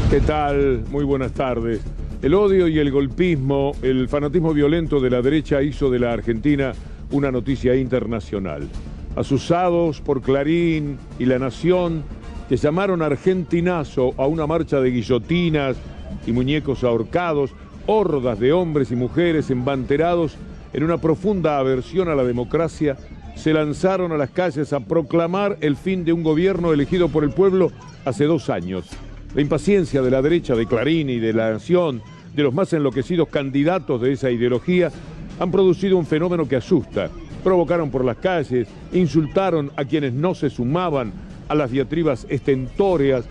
¿Qué tal? Muy buenas tardes. El odio y el golpismo, el fanatismo violento de la derecha hizo de la Argentina una noticia internacional. Asusados por Clarín y La Nación, que llamaron argentinazo a una marcha de guillotinas y muñecos ahorcados, hordas de hombres y mujeres embanterados en una profunda aversión a la democracia, se lanzaron a las calles a proclamar el fin de un gobierno elegido por el pueblo hace 2 años. La impaciencia de la derecha, de Clarín y de La Nación, de los más enloquecidos candidatos de esa ideología, han producido un fenómeno que asusta. Provocaron por las calles, insultaron a quienes no se sumaban a las diatribas estentóreas,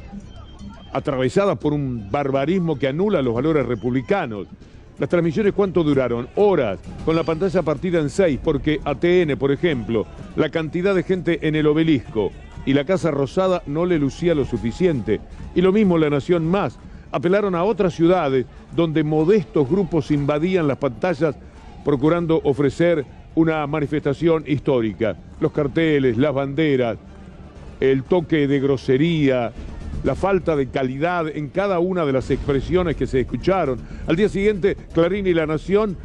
atravesadas por un barbarismo que anula los valores republicanos. Las transmisiones, ¿cuánto duraron? Horas, con la pantalla partida en 6, porque ATN, por ejemplo, la cantidad de gente en el Obelisco y la Casa Rosada no le lucía lo suficiente. Y lo mismo La Nación Más. Apelaron a otras ciudades donde modestos grupos invadían las pantallas procurando ofrecer una manifestación histórica. Los carteles, las banderas, el toque de grosería, la falta de calidad en cada una de las expresiones que se escucharon. Al día siguiente, Clarín y La Nación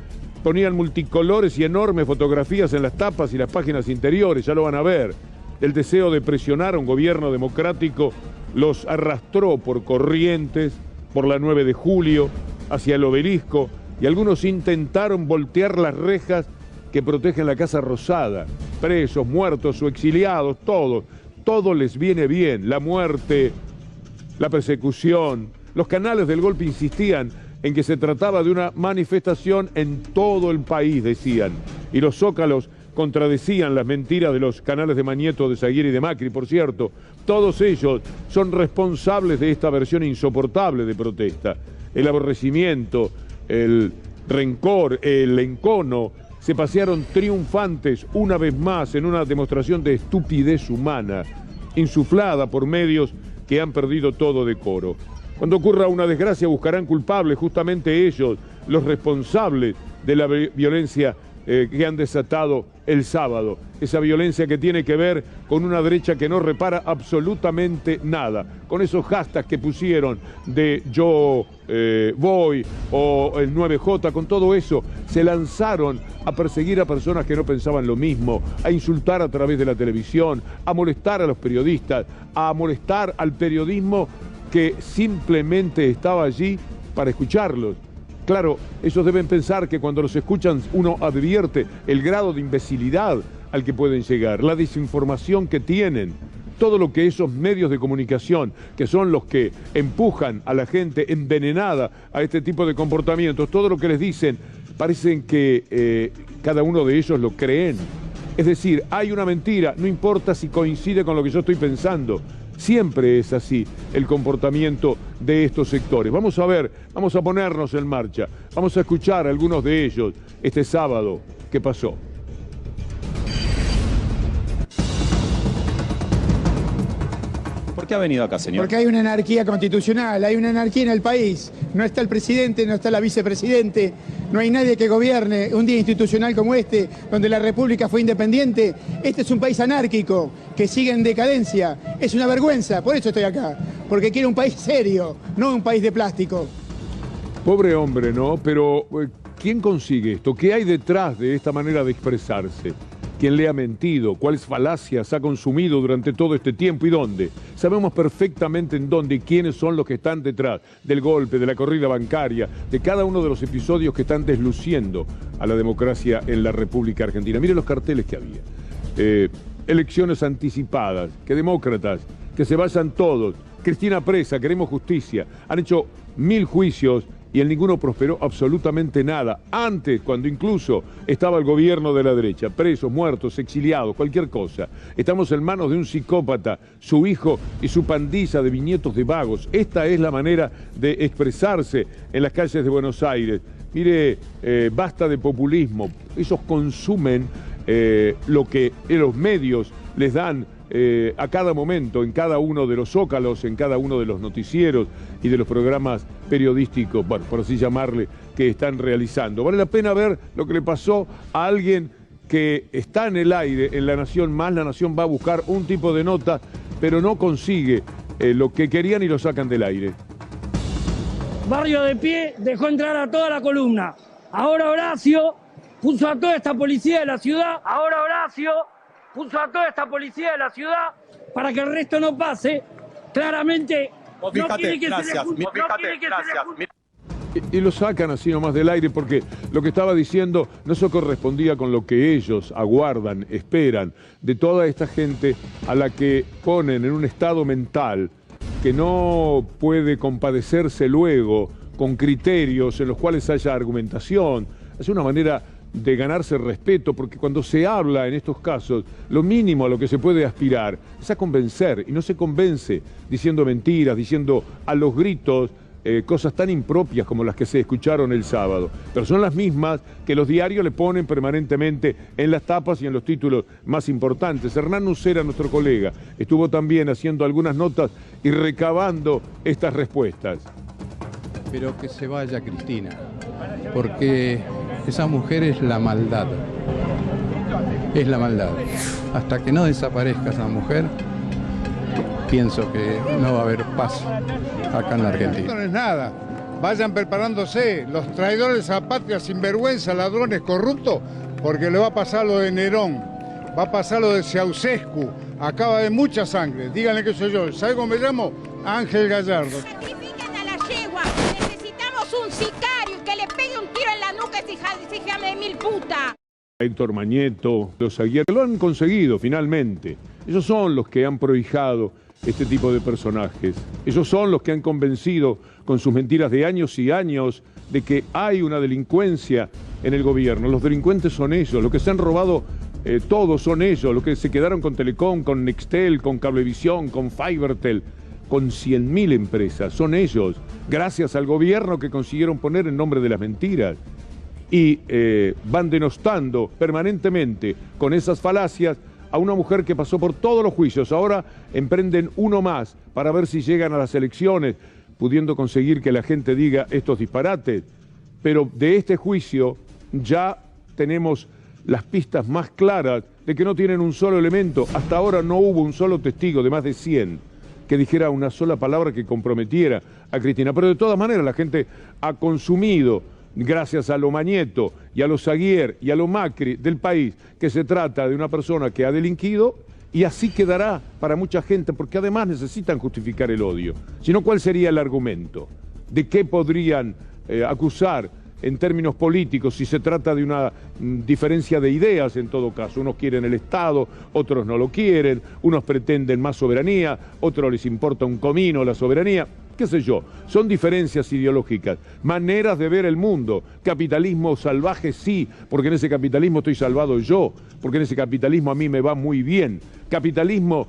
ponían multicolores y enormes fotografías en las tapas y las páginas interiores, ya lo van a ver. El deseo de presionar a un gobierno democrático los arrastró por Corrientes, por la 9 de julio, hacia el Obelisco, y algunos intentaron voltear las rejas que protegen la Casa Rosada. Presos, muertos o exiliados, todo les viene bien. La muerte, la persecución. Los canales del golpe insistían en que se trataba de una manifestación en todo el país, decían, y los zócalos contradecían las mentiras de los canales de Mañeto, de Saguier y de Macri. Por cierto, todos ellos son responsables de esta versión insoportable de protesta. El aborrecimiento, el rencor, el encono, se pasearon triunfantes una vez más en una demostración de estupidez humana, insuflada por medios que han perdido todo decoro. Cuando ocurra una desgracia buscarán culpables, justamente ellos, los responsables de la violencia que han desatado el sábado. Esa violencia que tiene que ver con una derecha que no repara absolutamente nada. Con esos hashtags que pusieron de yo voy o el 9J, con todo eso se lanzaron a perseguir a personas que no pensaban lo mismo, a insultar a través de la televisión, a molestar a los periodistas, a molestar al periodismo que simplemente estaba allí para escucharlos. Claro, ellos deben pensar que cuando los escuchan uno advierte el grado de imbecilidad al que pueden llegar, la desinformación que tienen, todo lo que esos medios de comunicación, que son los que empujan a la gente envenenada a este tipo de comportamientos, todo lo que les dicen, parecen que cada uno de ellos lo creen. Es decir, hay una mentira, no importa si coincide con lo que yo estoy pensando. Siempre es así el comportamiento de estos sectores. Vamos a ver, vamos a ponernos en marcha, vamos a escuchar a algunos de ellos este sábado. ¿Qué pasó? ¿Por qué ha venido acá, señor? Porque hay una anarquía constitucional, hay una anarquía en el país. No está el presidente, no está la vicepresidente, no hay nadie que gobierne un día institucional como este, donde la República fue independiente. Este es un país anárquico, que sigue en decadencia. Es una vergüenza, por eso estoy acá. Porque quiero un país serio, no un país de plástico. Pobre hombre, ¿no? Pero ¿quién consigue esto? ¿Qué hay detrás de esta manera de expresarse? ¿Quién le ha mentido? ¿Cuáles falacias ha consumido durante todo este tiempo y dónde? Sabemos perfectamente en dónde y quiénes son los que están detrás del golpe, de la corrida bancaria, de cada uno de los episodios que están desluciendo a la democracia en la República Argentina. Miren los carteles que había. Elecciones anticipadas, que demócratas, que se vayan todos. Cristina presa, queremos justicia. Han hecho 1000 juicios y en ninguno prosperó absolutamente nada. Antes, cuando incluso estaba el gobierno de la derecha, presos, muertos, exiliados, cualquier cosa. Estamos en manos de un psicópata, su hijo y su pandilla de viñetos de vagos. Esta es la manera de expresarse en las calles de Buenos Aires. Mire, basta de populismo. Ellos consumen lo que los medios les dan a cada momento, en cada uno de los zócalos, en cada uno de los noticieros y de los programas periodísticos, bueno, por así llamarle, que están realizando. Vale la pena ver lo que le pasó a alguien que está en el aire en La Nación Más. La Nación va a buscar un tipo de nota, pero no consigue lo que querían y lo sacan del aire. Barrio de Pie dejó entrar a toda la columna. Ahora Horacio puso a toda esta policía de la ciudad. Ahora Horacio puso a toda esta policía de la ciudad para que el resto no pase. Claramente no quiere que se le juzgue. Y lo sacan así nomás del aire porque lo que estaba diciendo no se correspondía con lo que ellos aguardan, esperan de toda esta gente a la que ponen en un estado mental que no puede compadecerse luego con criterios en los cuales haya argumentación. Es una manera de ganarse respeto, porque cuando se habla en estos casos, lo mínimo a lo que se puede aspirar es a convencer, y no se convence diciendo mentiras, diciendo a los gritos cosas tan impropias como las que se escucharon el sábado, pero son las mismas que los diarios le ponen permanentemente en las tapas y en los títulos más importantes. Hernán Nucera, nuestro colega, estuvo también haciendo algunas notas y recabando estas respuestas. Pero que se vaya Cristina, porque esa mujer es la maldad. Es la maldad. Hasta que no desaparezca esa mujer, pienso que no va a haber paz acá en la Argentina. Esto no es nada. Vayan preparándose, los traidores a patria, sinvergüenza, ladrones corruptos, porque le va a pasar lo de Nerón, va a pasar lo de Ceausescu, acaba de mucha sangre. Díganle que soy yo. ¿Sabe cómo me llamo? Ángel Gallardo. Sacrifiquen a la yegua. Necesitamos un sicario que le pegue un tiro en la nuca a esa hija de mil puta. Héctor Mañeto, los Aguirre, lo han conseguido finalmente. Ellos son los que han prohijado este tipo de personajes. Ellos son los que han convencido con sus mentiras de años y años de que hay una delincuencia en el gobierno. Los delincuentes son ellos, los que se han robado todos son ellos, los que se quedaron con Telecom, con Nextel, con Cablevisión, con Fibertel, con 100.000 empresas. Son ellos, gracias al gobierno que consiguieron poner en nombre de las mentiras. Y van denostando permanentemente con esas falacias a una mujer que pasó por todos los juicios. Ahora emprenden uno más para ver si llegan a las elecciones, pudiendo conseguir que la gente diga estos disparates. Pero de este juicio ya tenemos las pistas más claras de que no tienen un solo elemento. Hasta ahora no hubo un solo testigo de más de 100 que dijera una sola palabra que comprometiera a Cristina. Pero de todas maneras la gente ha consumido, gracias a lo Mañeto y a los Aguirre y a lo Macri del país, que se trata de una persona que ha delinquido, y así quedará para mucha gente, porque además necesitan justificar el odio. Si no, ¿cuál sería el argumento? ¿De qué podrían acusar en términos políticos si se trata de una diferencia de ideas en todo caso? Unos quieren el Estado, otros no lo quieren, unos pretenden más soberanía, otros les importa un comino la soberanía. Qué sé yo, son diferencias ideológicas, maneras de ver el mundo. Capitalismo salvaje sí, porque en ese capitalismo estoy salvado yo, porque en ese capitalismo a mí me va muy bien. Capitalismo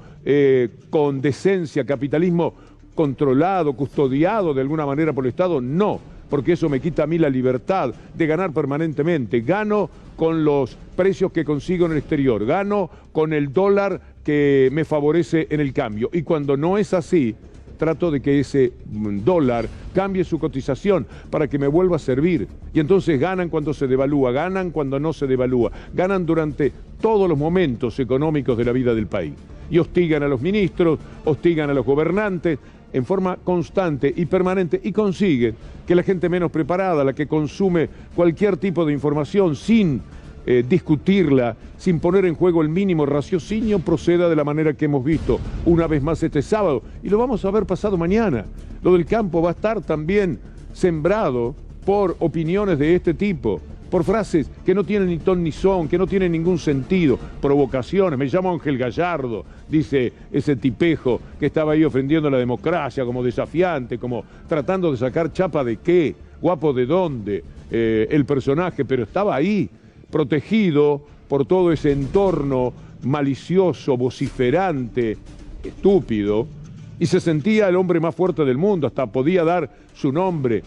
con decencia, capitalismo controlado, custodiado de alguna manera por el Estado, no, porque eso me quita a mí la libertad de ganar permanentemente. Gano con los precios que consigo en el exterior, gano con el dólar que me favorece en el cambio. Y cuando no es así, trato de que ese dólar cambie su cotización para que me vuelva a servir. Y entonces ganan cuando se devalúa, ganan cuando no se devalúa, ganan durante todos los momentos económicos de la vida del país. Y hostigan a los ministros, hostigan a los gobernantes en forma constante y permanente, y consiguen que la gente menos preparada, la que consume cualquier tipo de información sin discutirla, sin poner en juego el mínimo raciocinio, proceda de la manera que hemos visto una vez más este sábado, y lo vamos a ver pasado mañana. Lo del campo va a estar también sembrado por opiniones de este tipo, por frases que no tienen ni ton ni son, que no tienen ningún sentido, provocaciones. Me llamo Ángel Gallardo, dice ese tipejo que estaba ahí ofendiendo a la democracia, como desafiante, como tratando de sacar chapa de qué, guapo de dónde, el personaje, pero estaba ahí, protegido por todo ese entorno malicioso, vociferante, estúpido, y se sentía el hombre más fuerte del mundo, hasta podía dar su nombre.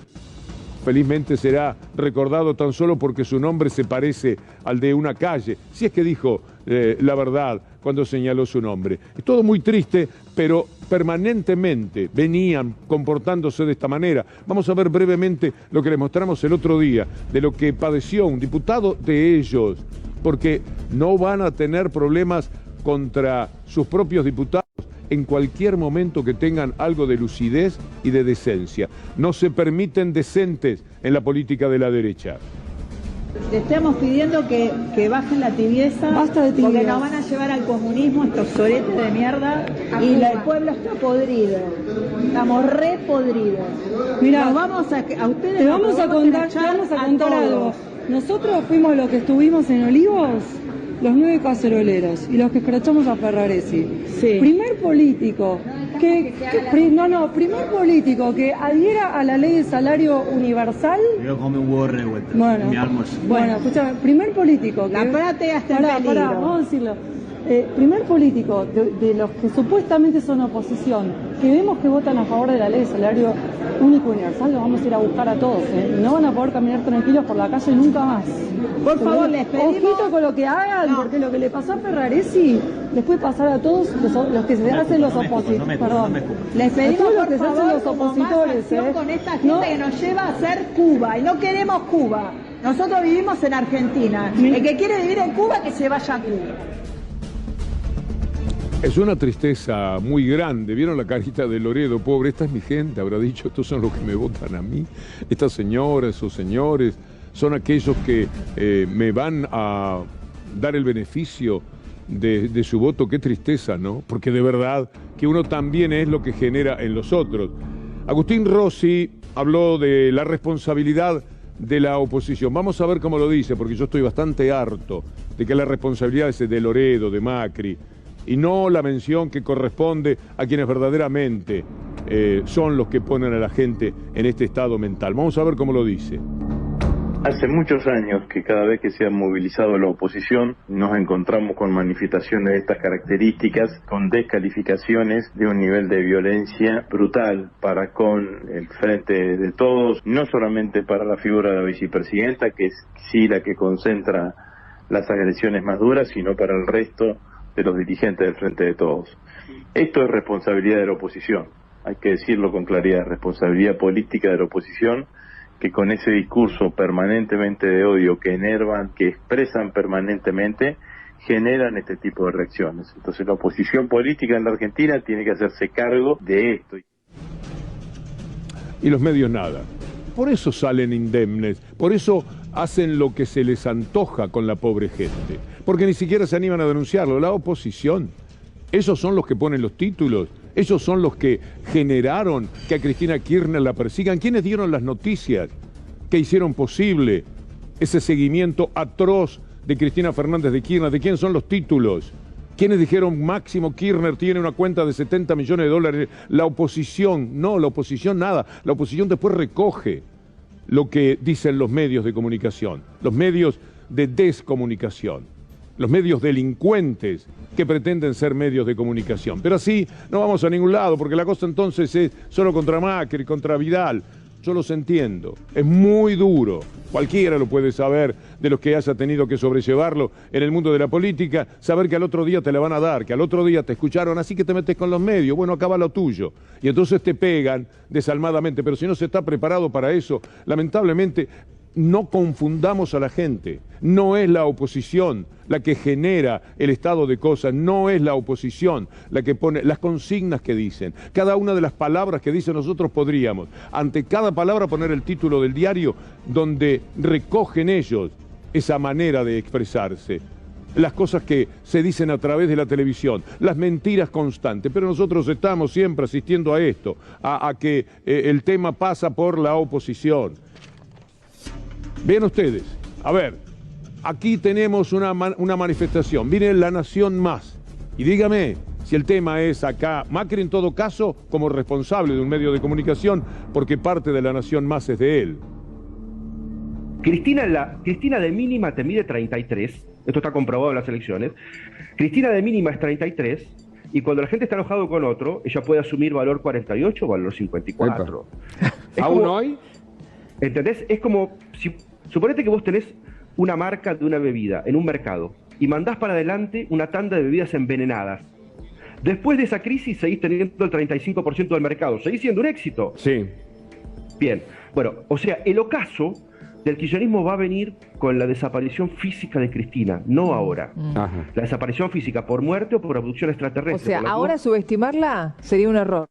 Felizmente será recordado tan solo porque su nombre se parece al de una calle, si es que dijo la verdad cuando señaló su nombre. Es todo muy triste, pero permanentemente venían comportándose de esta manera. Vamos a ver brevemente lo que les mostramos el otro día, de lo que padeció un diputado de ellos, porque no van a tener problemas contra sus propios diputados en cualquier momento que tengan algo de lucidez y de decencia. No se permiten decentes en la política de la derecha. Le estamos pidiendo que bajen la tibieza, basta de tibieza, porque nos van a llevar al comunismo estos soretes de mierda y el pueblo está podrido, estamos re podridos. Mira, nos vamos a ustedes te vamos a contar algo. Nosotros fuimos los que estuvimos en Olivos, los 9 caceroleros y los que escrachamos a Ferraresi. Sí. Primer político primer político que adhiera a la ley de salario universal. Yo comí un huevo revuelto. Bueno, mi almuerzo. Bueno, escucha, primer político que la platea está en peligro. Vamos a decirlo. Primer político de los que supuestamente son oposición, que vemos que votan a favor de la ley de salario único universal, los vamos a ir a buscar a todos, ¿eh? No van a poder caminar tranquilos por la calle nunca más. Por favor, les pedimos... Ojito con lo que hagan, porque lo que le pasó a Ferraresi les puede pasar a todos los que se hacen los opositores. Perdón. Les pedimos, por que se hacen los opositores, con esta gente que nos lleva a ser Cuba, y no queremos Cuba. Nosotros vivimos en Argentina. El que quiere vivir en Cuba, que se vaya a Cuba. Es una tristeza muy grande. ¿Vieron la carita de Loredo? Pobre, esta es mi gente, habrá dicho, estos son los que me votan a mí. Estas señoras o señores son aquellos que me van a dar el beneficio de su voto. Qué tristeza, ¿no? Porque de verdad que uno también es lo que genera en los otros. Agustín Rossi habló de la responsabilidad de la oposición. Vamos a ver cómo lo dice, porque yo estoy bastante harto de que la responsabilidad es de Loredo, de Macri, y no la mención que corresponde a quienes verdaderamente son los que ponen a la gente en este estado mental. Vamos a ver cómo lo dice. Hace muchos años que cada vez que se ha movilizado la oposición nos encontramos con manifestaciones de estas características, con descalificaciones de un nivel de violencia brutal para con el Frente de Todos, no solamente para la figura de la vicepresidenta, que es sí la que concentra las agresiones más duras, sino para el resto de los dirigentes del Frente de Todos. Esto es responsabilidad de la oposición, hay que decirlo con claridad, responsabilidad política de la oposición, que con ese discurso permanentemente de odio que enervan, que expresan permanentemente, generan este tipo de reacciones. Entonces la oposición política en la Argentina tiene que hacerse cargo de esto. Y los medios nada. Por eso salen indemnes, por eso hacen lo que se les antoja con la pobre gente, porque ni siquiera se animan a denunciarlo. La oposición, esos son los que ponen los títulos, esos son los que generaron que a Cristina Kirchner la persigan. ¿Quiénes dieron las noticias que hicieron posible ese seguimiento atroz de Cristina Fernández de Kirchner? ¿De quién son los títulos? ¿Quiénes dijeron Máximo Kirchner tiene una cuenta de 70 millones de dólares? La oposición, no, la oposición nada. La oposición después recoge lo que dicen los medios de comunicación, los medios de descomunicación, los medios delincuentes que pretenden ser medios de comunicación. Pero así no vamos a ningún lado, porque la cosa entonces es solo contra Macri, contra Vidal. Yo los entiendo, es muy duro, cualquiera lo puede saber de los que haya tenido que sobrellevarlo en el mundo de la política, saber que al otro día te la van a dar, que al otro día te escucharon, así que te metes con los medios, bueno, acaba lo tuyo. Y entonces te pegan desalmadamente, pero si no se está preparado para eso, lamentablemente no confundamos a la gente. No es la oposición la que genera el estado de cosas, no es la oposición la que pone las consignas que dicen. Cada una de las palabras que dicen nosotros podríamos, ante cada palabra poner el título del diario donde recogen ellos esa manera de expresarse. Las cosas que se dicen a través de la televisión, las mentiras constantes, pero nosotros estamos siempre asistiendo a esto, a que el tema pasa por la oposición. Vean ustedes, a ver, aquí tenemos una manifestación, viene La Nación Más, y dígame si el tema es acá, Macri en todo caso como responsable de un medio de comunicación, porque parte de La Nación Más es de él. Cristina de mínima te mide 33, esto está comprobado en las elecciones, Cristina de mínima es 33, y cuando la gente está enojado con otro, ella puede asumir valor 48 o valor 54. ¿Aún hoy? ¿Entendés? Es como, suponete que vos tenés una marca de una bebida en un mercado y mandás para adelante una tanda de bebidas envenenadas. Después de esa crisis seguís teniendo el 35% del mercado. ¿Seguís siendo un éxito? Sí. Bien. Bueno, o sea, el ocaso del kirchnerismo va a venir con la desaparición física de Cristina, no ahora. Ajá. La desaparición física por muerte o por abducción extraterrestre. O sea, ahora subestimarla sería un error.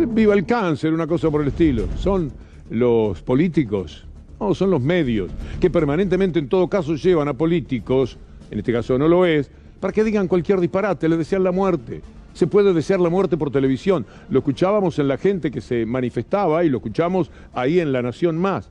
Viva el cáncer, una cosa por el estilo. Son los políticos, no, son los medios, que permanentemente en todo caso llevan a políticos, en este caso no lo es, para que digan cualquier disparate, le desean la muerte. Se puede desear la muerte por televisión. Lo escuchábamos en la gente que se manifestaba y lo escuchamos ahí en La Nación Más.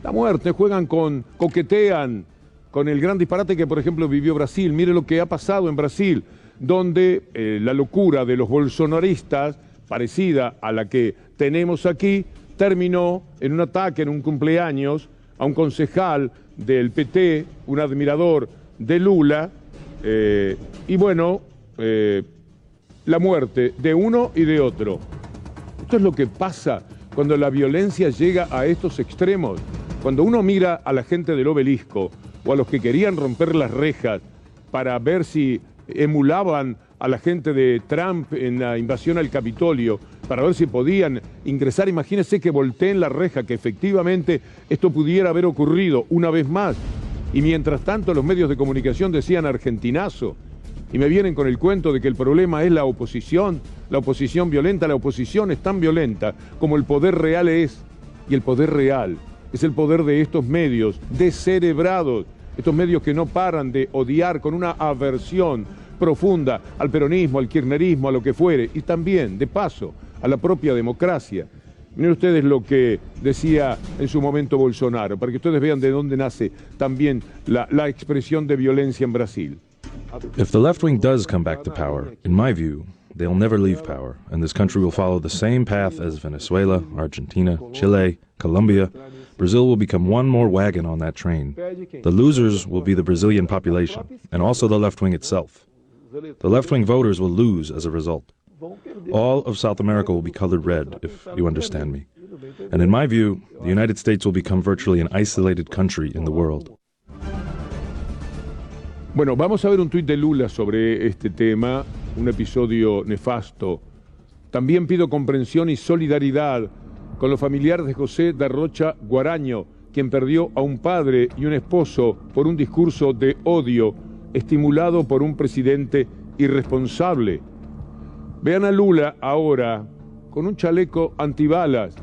La muerte, coquetean con el gran disparate que, por ejemplo, vivió Brasil. Mire lo que ha pasado en Brasil, donde la locura de los bolsonaristas, parecida a la que tenemos aquí, terminó en un ataque, en un cumpleaños, a un concejal del PT, un admirador de Lula, y bueno, la muerte de uno y de otro. Esto es lo que pasa cuando la violencia llega a estos extremos. Cuando uno mira a la gente del Obelisco o a los que querían romper las rejas para ver si emulaban a la gente de Trump en la invasión al Capitolio, para ver si podían ingresar, imagínense que volteen la reja, que efectivamente esto pudiera haber ocurrido una vez más. Y mientras tanto los medios de comunicación decían argentinazo, y me vienen con el cuento de que el problema es la oposición violenta. La oposición es tan violenta como el poder real es, y el poder real es el poder de estos medios descerebrados, estos medios que no paran de odiar con una aversión profunda al peronismo, al kirchnerismo, a lo que fuere, y también, de paso, a la propia democracia. Miren ustedes lo que decía en su momento Bolsonaro, para que ustedes vean de dónde nace también la expresión de violencia en Brasil. If the left wing does come back to power, in my view, they'll never leave power, and this country will follow the same path as Venezuela, Argentina, Chile, Colombia. Brazil will become one more wagon on that train. The losers will be the Brazilian population, and also the left wing itself. The left wing voters will lose as a result. All of South America will be colored red, if you understand me. And in my view, the United States will become virtually an isolated country in the world. Bueno, vamos a ver un tuit de Lula sobre este tema, un episodio nefasto. También pido comprensión y solidaridad con los familiares de José da Rocha Guaraño, quien perdió a un padre y un esposo por un discurso de odio estimulado por un presidente irresponsable. Vean a Lula ahora con un chaleco antibalas,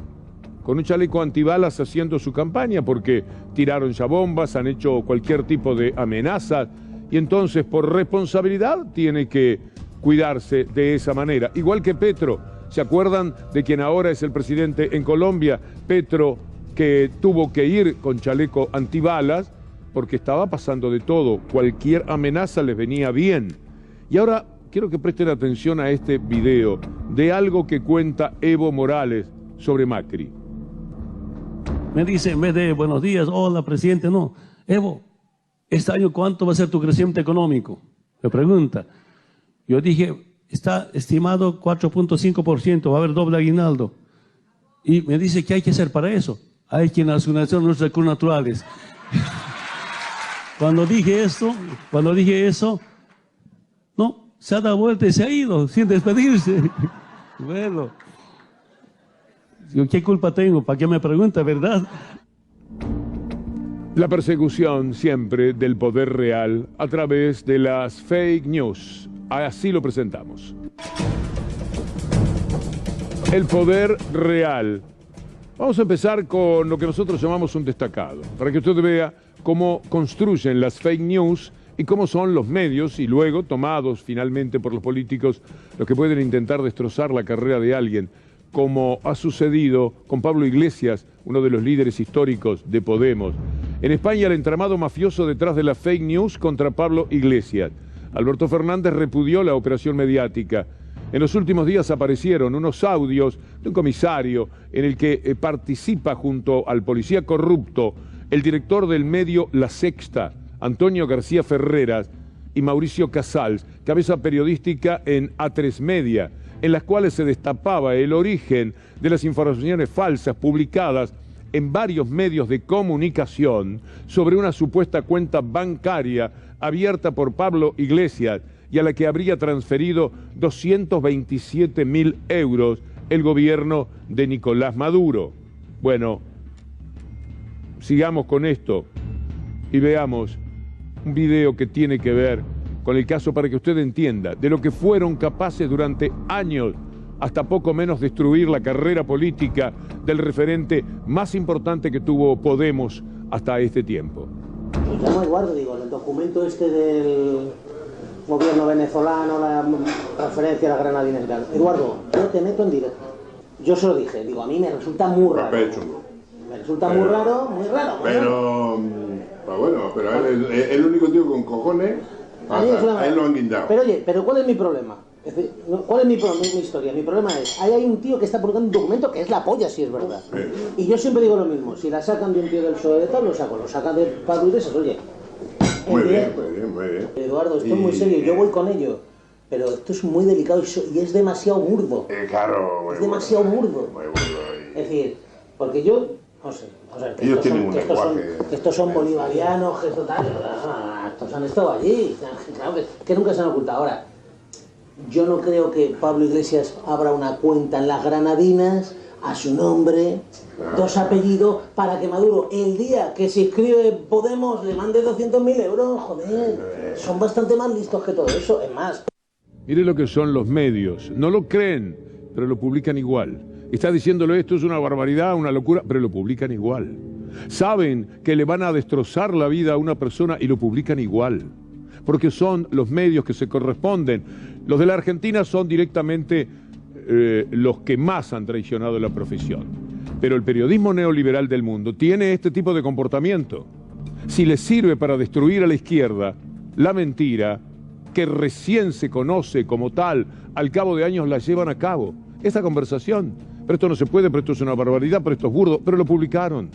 haciendo su campaña, porque tiraron ya bombas, han hecho cualquier tipo de amenazas, y entonces por responsabilidad tiene que cuidarse de esa manera. Igual que Petro, ¿se acuerdan de quien ahora es el presidente en Colombia? Petro, que tuvo que ir con chaleco antibalas porque estaba pasando de todo, cualquier amenaza les venía bien. Y ahora quiero que presten atención a este video de algo que cuenta Evo Morales sobre Macri. Me dice, en vez de buenos días, hola presidente, no, Evo, este año ¿cuánto va a ser tu crecimiento económico? Me pregunta. Yo dije, está estimado 4.5%, va a haber doble aguinaldo. Y me dice, ¿qué hay que hacer para eso? Hay que nacionalizar los recursos naturales. Cuando dije eso, no, se ha dado vuelta y se ha ido, sin despedirse. Bueno, ¿qué culpa tengo? ¿Para qué me pregunta, verdad? La persecución siempre del poder real a través de las fake news. Así lo presentamos. El poder real. Vamos a empezar con lo que nosotros llamamos un destacado, para que usted vea cómo construyen las fake news y cómo son los medios, y luego tomados finalmente por los políticos, los que pueden intentar destrozar la carrera de alguien, como ha sucedido con Pablo Iglesias, uno de los líderes históricos de Podemos. En España, el entramado mafioso detrás de la fake news contra Pablo Iglesias. Alberto Fernández repudió la operación mediática. En los últimos días aparecieron unos audios de un comisario en el que participa junto al policía corrupto el director del medio La Sexta, Antonio García Ferreras, y Mauricio Casals, cabeza periodística en A3 Media, en las cuales se destapaba el origen de las informaciones falsas publicadas en varios medios de comunicación sobre una supuesta cuenta bancaria abierta por Pablo Iglesias y a la que habría transferido 227.000 euros el gobierno de Nicolás Maduro. Bueno, sigamos con esto y veamos un video que tiene que ver con el caso para que usted entienda de lo que fueron capaces durante años, hasta poco menos destruir la carrera política del referente más importante que tuvo Podemos hasta este tiempo. Lo llamo Eduardo, digo, el documento este del gobierno venezolano, la referencia a la granadina y tal. Eduardo, yo te meto en directo. Yo se lo dije, digo, a mí me resulta muy raro. Me resulta muy raro, muy raro. Pero, bueno, pero el único tío con cojones, a él lo han guindado. Pero oye, pero ¿cuál es mi problema? Es decir, ¿cuál es mi historia? Mi problema es, ahí hay un tío que está publicando un documento que es la polla, si es verdad. Y yo siempre digo lo mismo, si la sacan de un tío del PSOE de tal, lo sacan de Pablo Iglesias, oye. Muy bien. Eduardo, esto es muy serio, yo voy con ello. Pero esto es muy delicado y es demasiado burdo. Claro, es demasiado burdo. Es decir, porque yo, no sé, ellos tienen un lenguaje. Estos son bolivarianos, que total, estos han estado allí, claro que nunca se han ocultado. Ahora, yo no creo que Pablo Iglesias abra una cuenta en las Granadinas a su nombre, dos apellidos, para que Maduro, el día que se inscribe Podemos, le mande 200.000 euros, joder, son bastante más listos que todo eso, es más. Mire lo que son los medios, no lo creen, pero lo publican igual. Está diciéndolo, esto es una barbaridad, una locura, pero lo publican igual. Saben que le van a destrozar la vida a una persona y lo publican igual. Porque son los medios que se corresponden. Los de la Argentina son directamente los que más han traicionado la profesión. Pero el periodismo neoliberal del mundo tiene este tipo de comportamiento. Si les sirve para destruir a la izquierda, la mentira, que recién se conoce como tal, al cabo de años la llevan a cabo. Esta conversación, pero esto no se puede, pero esto es una barbaridad, pero esto es burdo, pero lo publicaron,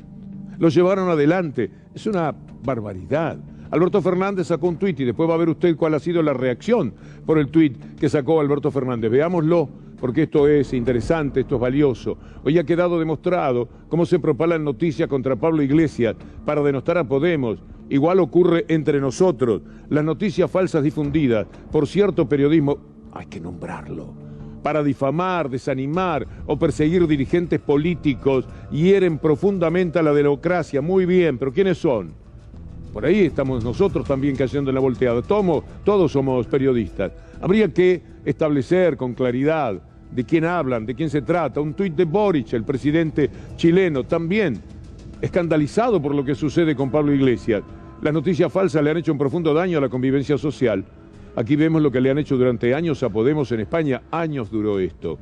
lo llevaron adelante. Es una barbaridad. Alberto Fernández sacó un tuit y después va a ver usted cuál ha sido la reacción por el tuit que sacó Alberto Fernández. Veámoslo, porque esto es interesante, esto es valioso. Hoy ha quedado demostrado cómo se propalan noticias contra Pablo Iglesias para denostar a Podemos. Igual ocurre entre nosotros. Las noticias falsas difundidas por cierto periodismo, hay que nombrarlo, para difamar, desanimar o perseguir dirigentes políticos, hieren profundamente a la democracia. Muy bien, pero ¿quiénes son? Por ahí estamos nosotros también cayendo en la volteada. Todos somos periodistas. Habría que establecer con claridad de quién hablan, de quién se trata. Un tuit de Boric, el presidente chileno, también escandalizado por lo que sucede con Pablo Iglesias. Las noticias falsas le han hecho un profundo daño a la convivencia social. Aquí vemos lo que le han hecho durante años a Podemos en España. Años duró esto.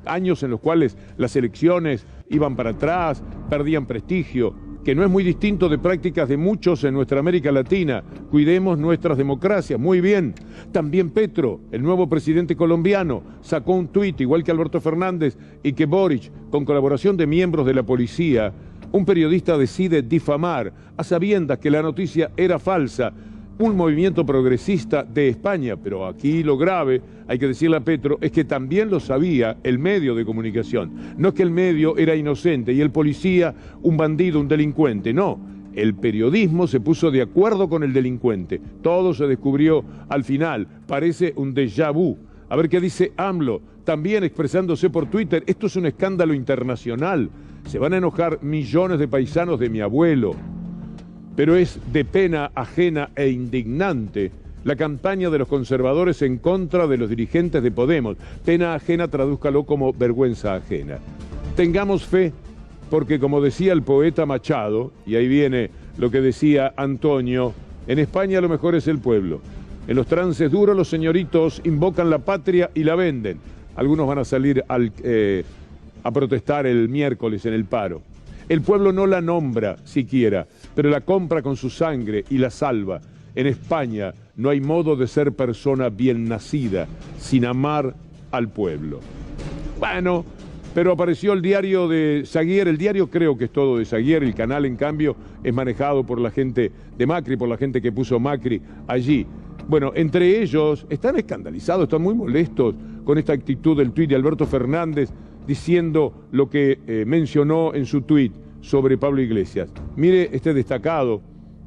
Años en los cuales las elecciones iban para atrás, perdían prestigio, que no es muy distinto de prácticas de muchos en nuestra América Latina. Cuidemos nuestras democracias. Muy bien. También Petro, el nuevo presidente colombiano, sacó un tuit, igual que Alberto Fernández y que Boric, con colaboración de miembros de la policía. Un periodista decide difamar a sabiendas que la noticia era falsa. Un movimiento progresista de España, pero aquí lo grave, hay que decirle a Petro, es que también lo sabía el medio de comunicación. No es que el medio era inocente y el policía un bandido, un delincuente, no. El periodismo se puso de acuerdo con el delincuente. Todo se descubrió al final. Parece un déjà vu. A ver qué dice AMLO, también expresándose por Twitter. Esto es un escándalo internacional. Se van a enojar millones de paisanos de mi abuelo. Pero es de pena ajena e indignante la campaña de los conservadores en contra de los dirigentes de Podemos. Pena ajena, tradúzcalo como vergüenza ajena. Tengamos fe, porque como decía el poeta Machado, y ahí viene lo que decía Antonio, en España lo mejor es el pueblo. En los trances duros los señoritos invocan la patria y la venden. Algunos van a salir a protestar el miércoles en el paro. El pueblo no la nombra siquiera, pero la compra con su sangre y la salva. En España no hay modo de ser persona bien nacida sin amar al pueblo. Bueno, pero apareció el diario de Saguier. El diario creo que es todo de Saguier. El canal, en cambio, es manejado por la gente de Macri, por la gente que puso Macri allí. Bueno, entre ellos están escandalizados, están muy molestos con esta actitud del tuit de Alberto Fernández, diciendo lo que mencionó en su tuit sobre Pablo Iglesias. Mire este destacado,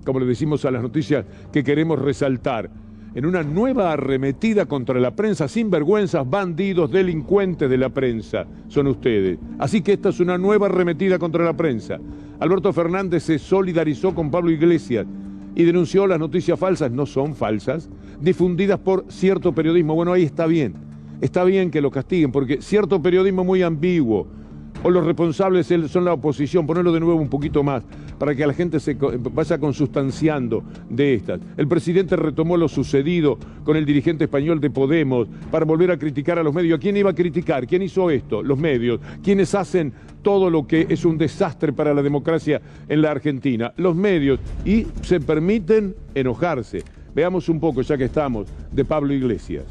como le decimos a las noticias que queremos resaltar. en una nueva arremetida contra la prensa. Sinvergüenzas, bandidos, delincuentes de la prensa son ustedes. Así que esta es una nueva arremetida contra la prensa. Alberto Fernández se solidarizó con Pablo Iglesias y denunció las noticias falsas, no son falsas, difundidas por cierto periodismo. Bueno, ahí está bien que lo castiguen, porque cierto periodismo muy ambiguo, o los responsables son la oposición, ponerlo de nuevo un poquito más, para que la gente se vaya consustanciando de estas. El presidente retomó lo sucedido con el dirigente español de Podemos para volver a criticar a los medios. ¿A quién iba a criticar? ¿Quién hizo esto? Los medios. ¿Quiénes hacen todo lo que es un desastre para la democracia en la Argentina? Los medios. Y se permiten enojarse. Veamos un poco, ya que estamos, de Pablo Iglesias.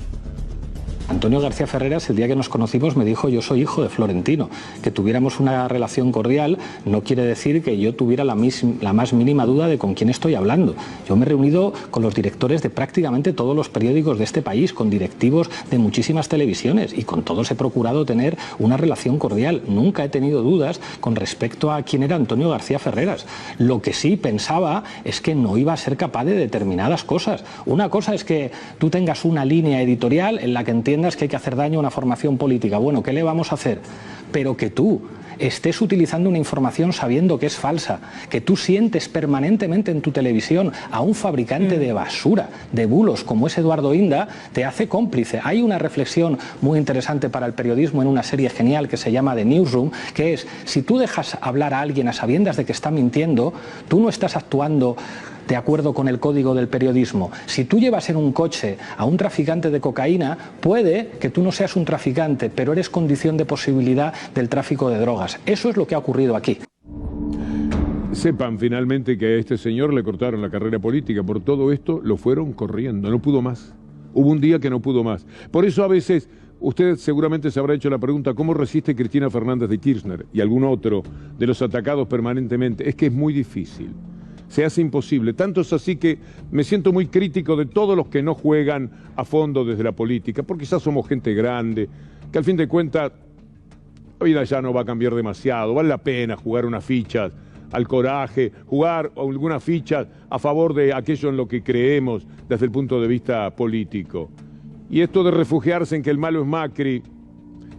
Antonio García Ferreras, el día que nos conocimos, me dijo: yo soy hijo de Florentino. Que tuviéramos una relación cordial no quiere decir que yo tuviera la más mínima duda de con quién estoy hablando. Yo me he reunido con los directores de prácticamente todos los periódicos de este país, con directivos de muchísimas televisiones, y con todos he procurado tener una relación cordial. Nunca he tenido dudas con respecto a quién era Antonio García Ferreras. Lo que sí pensaba es que no iba a ser capaz de determinadas cosas. Una cosa es que tú tengas una línea editorial en la que entiendas que hay que hacer daño a una formación política. Bueno, ¿qué le vamos a hacer? Pero que tú estés utilizando una información sabiendo que es falsa, que tú sientes permanentemente en tu televisión a un fabricante de basura, de bulos como es Eduardo Inda, te hace cómplice. Hay una reflexión muy interesante para el periodismo en una serie genial que se llama The Newsroom, que es: si tú dejas hablar a alguien a sabiendas de que está mintiendo, tú no estás actuando de acuerdo con el código del periodismo. Si tú llevas en un coche a un traficante de cocaína, puede que tú no seas un traficante, pero eres condición de posibilidad del tráfico de drogas. Eso es lo que ha ocurrido aquí. Sepan finalmente que a este señor le cortaron la carrera política. Por todo esto lo fueron corriendo, no pudo más. Hubo un día que no pudo más. Por eso a veces usted seguramente se habrá hecho la pregunta: ¿cómo resiste Cristina Fernández de Kirchner y algún otro de los atacados permanentemente? Es que es muy difícil. Se hace imposible. Tanto es así que me siento muy crítico de todos los que no juegan a fondo desde la política, porque ya somos gente grande, que al fin de cuentas la vida ya no va a cambiar demasiado. Vale la pena jugar unas fichas al coraje, jugar algunas fichas a favor de aquello en lo que creemos desde el punto de vista político. Y esto de refugiarse en que el malo es Macri,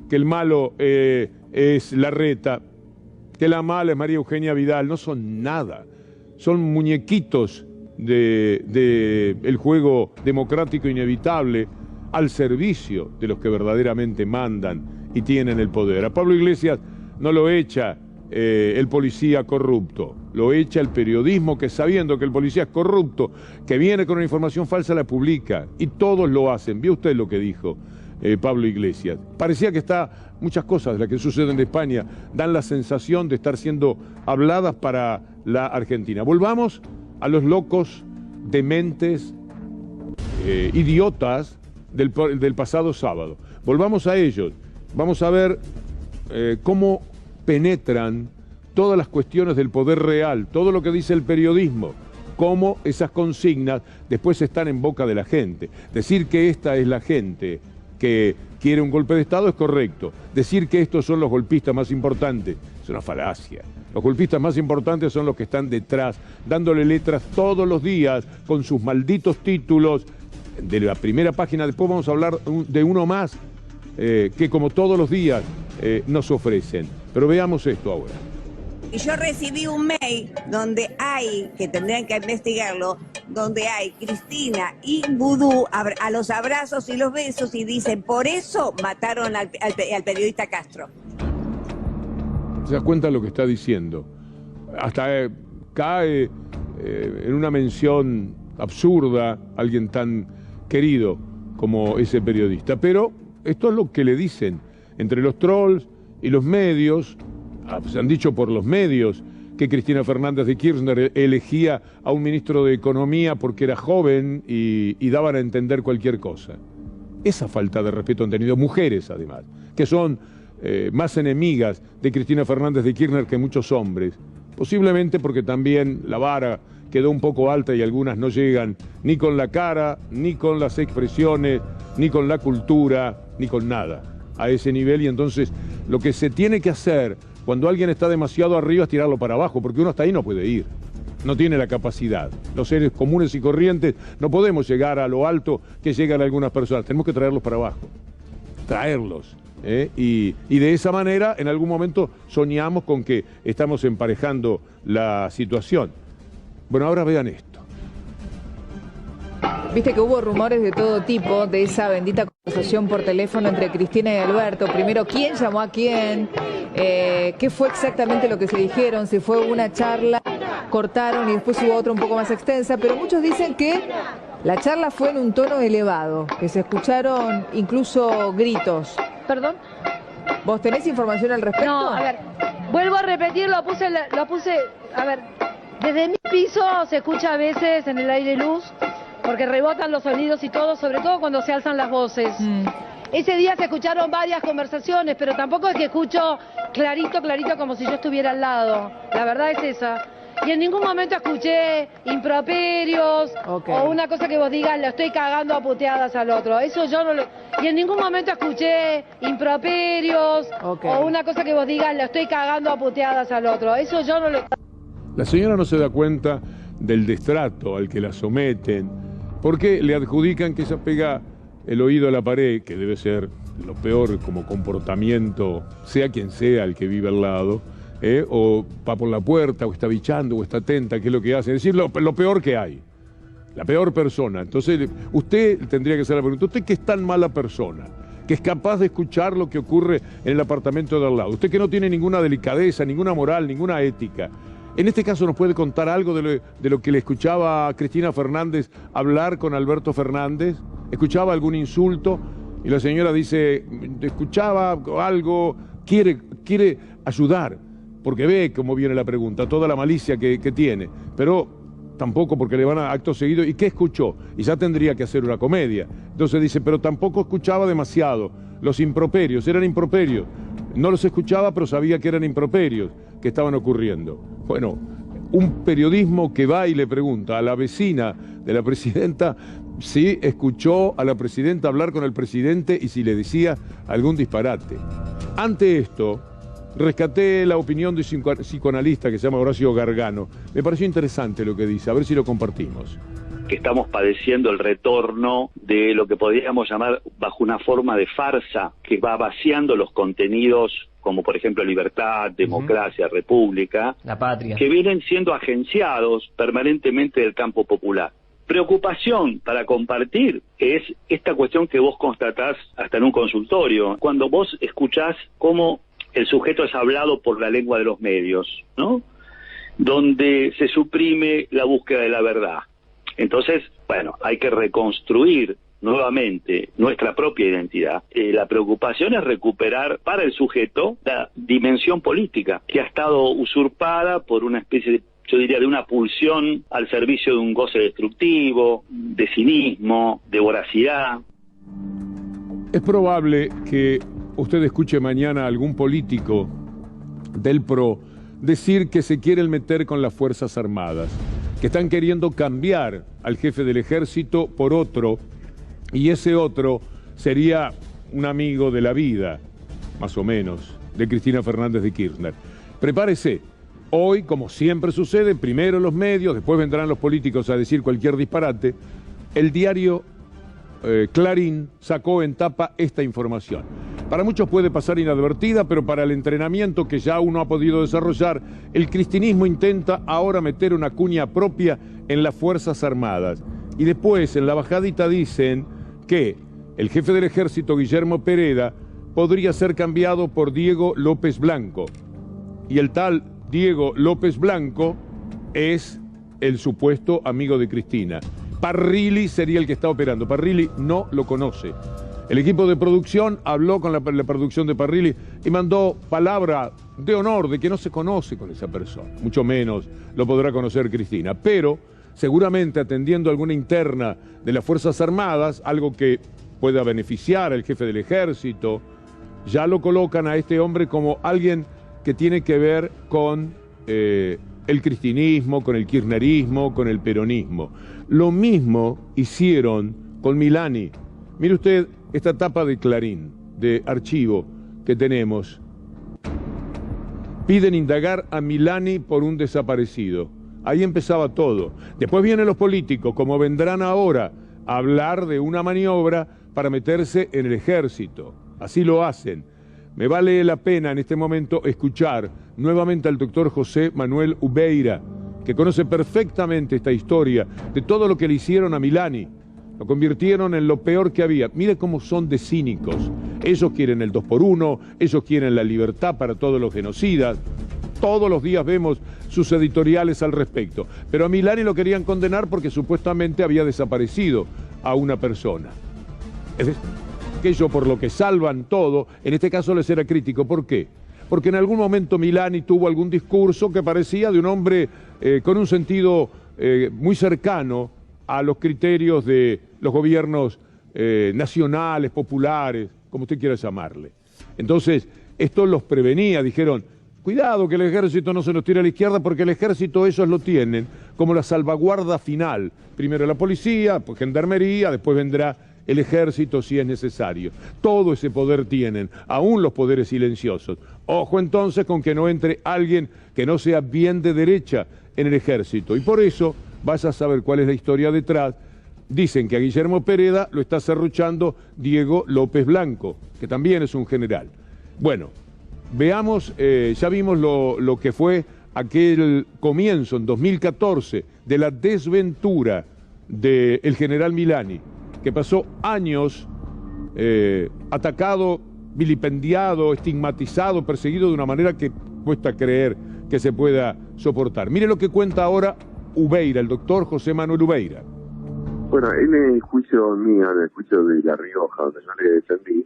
que el malo es Larreta, que la mala es María Eugenia Vidal, no son nada. Son muñequitos del juego democrático inevitable al servicio de los que verdaderamente mandan y tienen el poder. A Pablo Iglesias no lo echa el policía corrupto, lo echa el periodismo que, sabiendo que el policía es corrupto, que viene con una información falsa, la publica, y todos lo hacen. ¿Vio usted lo que dijo Pablo Iglesias? Parecía que muchas cosas de las que suceden en España dan la sensación de estar siendo habladas para la Argentina. Volvamos a los locos, dementes, idiotas del pasado sábado. Volvamos a ellos. Vamos a ver cómo penetran todas las cuestiones del poder real, todo lo que dice el periodismo, cómo esas consignas después están en boca de la gente. Decir que esta es la gente que quiere un golpe de Estado es correcto. Decir que estos son los golpistas más importantes es una falacia. Los golpistas más importantes son los que están detrás, dándole letras todos los días con sus malditos títulos de la primera página. Después vamos a hablar de uno más que, como todos los días, nos ofrecen. Pero veamos esto ahora. Y yo recibí un mail donde hay, que tendrían que investigarlo, donde hay Cristina y Vudú a los abrazos y los besos, y dicen: por eso mataron al periodista Castro. ¿Se da cuenta de lo que está diciendo? Hasta cae en una mención absurda alguien tan querido como ese periodista. Pero esto es lo que le dicen entre los trolls y los medios. Se han dicho por los medios que Cristina Fernández de Kirchner elegía a un ministro de Economía porque era joven y daban a entender cualquier cosa. Esa falta de respeto han tenido mujeres, además, que son más enemigas de Cristina Fernández de Kirchner que muchos hombres, posiblemente porque también la vara quedó un poco alta y algunas no llegan ni con la cara, ni con las expresiones, ni con la cultura, ni con nada a ese nivel. Y entonces lo que se tiene que hacer cuando alguien está demasiado arriba es tirarlo para abajo, porque uno hasta ahí no puede ir. no tiene la capacidad. Los seres comunes y corrientes no podemos llegar a lo alto que llegan algunas personas, tenemos que traerlos para abajo, traerlos. Y de esa manera en algún momento soñamos con que estamos emparejando la situación. Bueno, ahora vean esto. Viste que hubo rumores de todo tipo de esa bendita conversación por teléfono entre Cristina y Alberto. Primero, ¿quién llamó a quién? ¿Qué fue exactamente lo que se dijeron? Si fue una charla, cortaron y después hubo otra un poco más extensa, pero muchos dicen que la charla fue en un tono elevado, que se escucharon incluso gritos. ¿Perdón? ¿Vos tenés información al respecto? No, a ver, vuelvo a repetir, lo puse, a ver, desde mi piso se escucha a veces en el aire luz, porque rebotan los sonidos y todo, sobre todo cuando se alzan las voces. Ese día se escucharon varias conversaciones, pero tampoco es que escucho clarito, clarito, como si yo estuviera al lado. La verdad es esa. Y en ningún momento escuché improperios o una cosa que vos digas, lo estoy cagando a puteadas al otro. Eso yo no lo... Y en ningún momento escuché improperios o una cosa que vos digas, lo estoy cagando a puteadas al otro. Eso yo no lo... La señora no se da cuenta del destrato al que la someten, porque le adjudican que ella pega el oído a la pared, que debe ser lo peor como comportamiento, sea quien sea el que vive al lado, o va por la puerta, o está bichando, o está atenta, que es lo que hace. Es decir, lo peor que hay, la peor persona. Entonces, usted tendría que hacer la pregunta, ¿usted que es tan mala persona, que es capaz de escuchar lo que ocurre en el apartamento de al lado? Usted que no tiene ninguna delicadeza, ninguna moral, ninguna ética. En este caso, ¿nos puede contar algo de lo que le escuchaba a Cristina Fernández hablar con Alberto Fernández? ¿Escuchaba algún insulto? Y la señora dice, escuchaba algo, quiere ayudar, porque ve cómo viene la pregunta, toda la malicia que tiene, pero tampoco porque le van a acto seguido. ¿Y qué escuchó? Y ya tendría que hacer una comedia. Entonces dice, pero tampoco escuchaba demasiado. Los improperios, eran improperios. No los escuchaba, pero sabía que eran improperios que estaban ocurriendo. Bueno, un periodismo que va y le pregunta a la vecina de la presidenta si escuchó a la presidenta hablar con el presidente y si le decía algún disparate. Ante esto, rescaté la opinión de un psicoanalista que se llama Horacio Gargano. Me pareció interesante lo que dice, a ver si lo compartimos. Que estamos padeciendo el retorno de lo que podríamos llamar bajo una forma de farsa que va vaciando los contenidos como por ejemplo libertad, democracia, república, la patria, que vienen siendo agenciados permanentemente del campo popular. Preocupación para compartir es esta cuestión que vos constatás hasta en un consultorio, cuando vos escuchás cómo el sujeto es hablado por la lengua de los medios, ¿no? Donde se suprime la búsqueda de la verdad. Entonces, bueno, hay que reconstruir nuevamente nuestra propia identidad. La preocupación es recuperar para el sujeto la dimensión política, que ha estado usurpada por una especie de, yo diría, de una pulsión al servicio de un goce destructivo, de cinismo, de voracidad. Es probable que usted escuche mañana a algún político del PRO decir que se quieren meter con las Fuerzas Armadas, que están queriendo cambiar al jefe del ejército por otro, y ese otro sería un amigo de la vida, más o menos, de Cristina Fernández de Kirchner. Prepárese, hoy, como siempre sucede, primero los medios, después vendrán los políticos a decir cualquier disparate. El diario Clarín sacó en tapa esta información. Para muchos puede pasar inadvertida, pero para el entrenamiento que ya uno ha podido desarrollar, el cristinismo intenta ahora meter una cuña propia en las Fuerzas Armadas. Y después, en la bajadita dicen que el jefe del ejército, Guillermo Pereda, podría ser cambiado por Diego López Blanco. Y el tal Diego López Blanco es el supuesto amigo de Cristina. Parrilli sería el que está operando. Parrilli no lo conoce. El equipo de producción habló con la producción de Parrilli y mandó palabra de honor de que no se conoce con esa persona. Mucho menos lo podrá conocer Cristina. Pero seguramente atendiendo alguna interna de las Fuerzas Armadas, algo que pueda beneficiar al jefe del ejército, ya lo colocan a este hombre como alguien que tiene que ver con el cristinismo, con el kirchnerismo, con el peronismo. Lo mismo hicieron con Milani. Mire usted esta tapa de Clarín, de archivo que tenemos. Piden indagar a Milani por un desaparecido. Ahí empezaba todo. Después vienen los políticos, como vendrán ahora a hablar de una maniobra para meterse en el ejército. Así lo hacen. Me vale la pena en este momento escuchar nuevamente al doctor José Manuel Ubeira, que conoce perfectamente esta historia de todo lo que le hicieron a Milani. Lo convirtieron en lo peor que había. Mire cómo son de cínicos. Ellos quieren el 2x1, ellos quieren la libertad para todos los genocidas. Todos los días vemos sus editoriales al respecto. Pero a Milani lo querían condenar porque supuestamente había desaparecido a una persona. Es aquello por lo que salvan todo, en este caso les era crítico. ¿Por qué? Porque en algún momento Milani tuvo algún discurso que parecía de un hombre con un sentido muy cercano a los criterios de los gobiernos nacionales, populares, como usted quiera llamarle. Entonces, esto los prevenía, dijeron, cuidado que el ejército no se nos tire a la izquierda, porque el ejército ellos lo tienen como la salvaguarda final. Primero la policía, pues gendarmería, después vendrá el ejército si es necesario. Todo ese poder tienen, aún los poderes silenciosos. Ojo entonces con que no entre alguien que no sea bien de derecha en el ejército. Y por eso, vas a saber cuál es la historia detrás. Dicen que a Guillermo Pereda lo está serruchando Diego López Blanco, que también es un general. Bueno, veamos, ya vimos lo que fue aquel comienzo en 2014 de la desventura del general Milani, que pasó años atacado, vilipendiado, estigmatizado, perseguido de una manera que cuesta creer que se pueda soportar. Mire lo que cuenta ahora Ubeira, el doctor José Manuel Ubeira. Bueno, en el juicio mío, en el juicio de La Rioja, donde yo le defendí,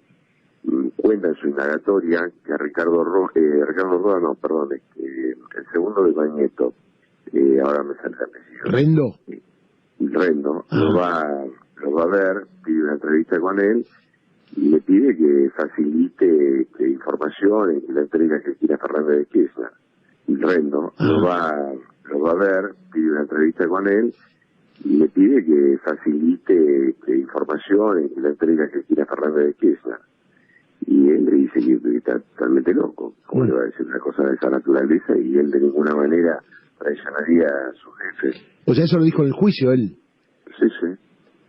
cuenta en su indagatoria que Ricardo Roda, no, perdón, el segundo de Bañeto, ahora me sale el apellido. ¿Rendo? Rendo, lo va a ver, pide una entrevista con él y le pide que facilite información y la entrega que Cristina Fernández de Kirchner. Y Rendo lo va a ver, pide una entrevista con él y le pide que facilite información y la entrega que Cristina Fernández de Kirchner. Y él le dice que está totalmente loco. ¿Cómo le va a decir una cosa de esa naturaleza? Y él de ninguna manera traicionaría a su jefe. O sea, eso lo dijo en el juicio él. Sí, sí.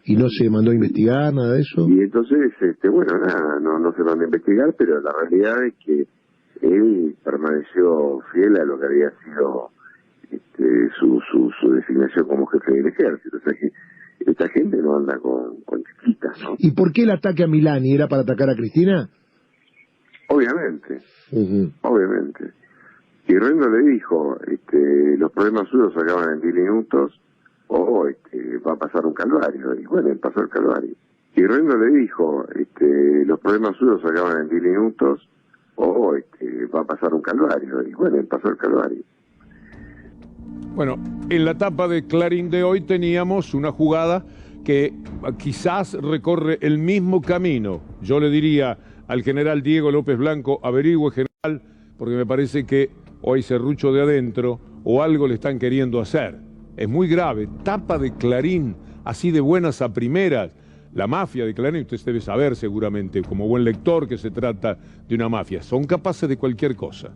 ¿Y no se mandó a investigar nada de eso? Y entonces, bueno, nada, no se mandó a investigar, pero la realidad es que él permaneció fiel a lo que había sido su designación como jefe del ejército. O sea que esta gente no anda con chiquitas, ¿no? ¿Y por qué el ataque a Milani? ¿Era para atacar a Cristina? Obviamente, obviamente. Y Rendo le dijo, los problemas suyos se acaban en 10 minutos o va a pasar un calvario. Y bueno, pasó el calvario. Y Rendo le dijo, los problemas suyos se acaban en 10 minutos o va a pasar un calvario. Y bueno, pasó el calvario. Bueno, en la tapa de Clarín de hoy teníamos una jugada que quizás recorre el mismo camino. Yo le diría al general Diego López Blanco, averigüe, general, porque me parece que o hay serrucho de adentro o algo le están queriendo hacer. Es muy grave. Tapa de Clarín, así de buenas a primeras. La mafia de Clarín, usted debe saber seguramente, como buen lector, que se trata de una mafia. Son capaces de cualquier cosa.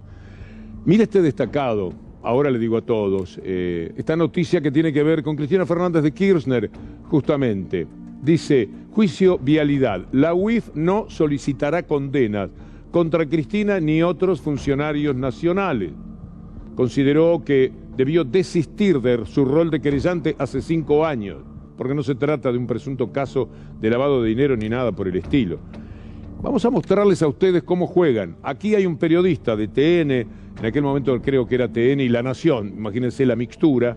Mire este destacado. Ahora le digo a todos, esta noticia que tiene que ver con Cristina Fernández de Kirchner, justamente, dice, juicio vialidad, la UIF no solicitará condenas contra Cristina ni otros funcionarios nacionales. Consideró que debió desistir de su rol de querellante hace 5 años, porque no se trata de un presunto caso de lavado de dinero ni nada por el estilo. Vamos a mostrarles a ustedes cómo juegan. Aquí hay un periodista de TN, en aquel momento creo que era TN y La Nación, imagínense la mixtura,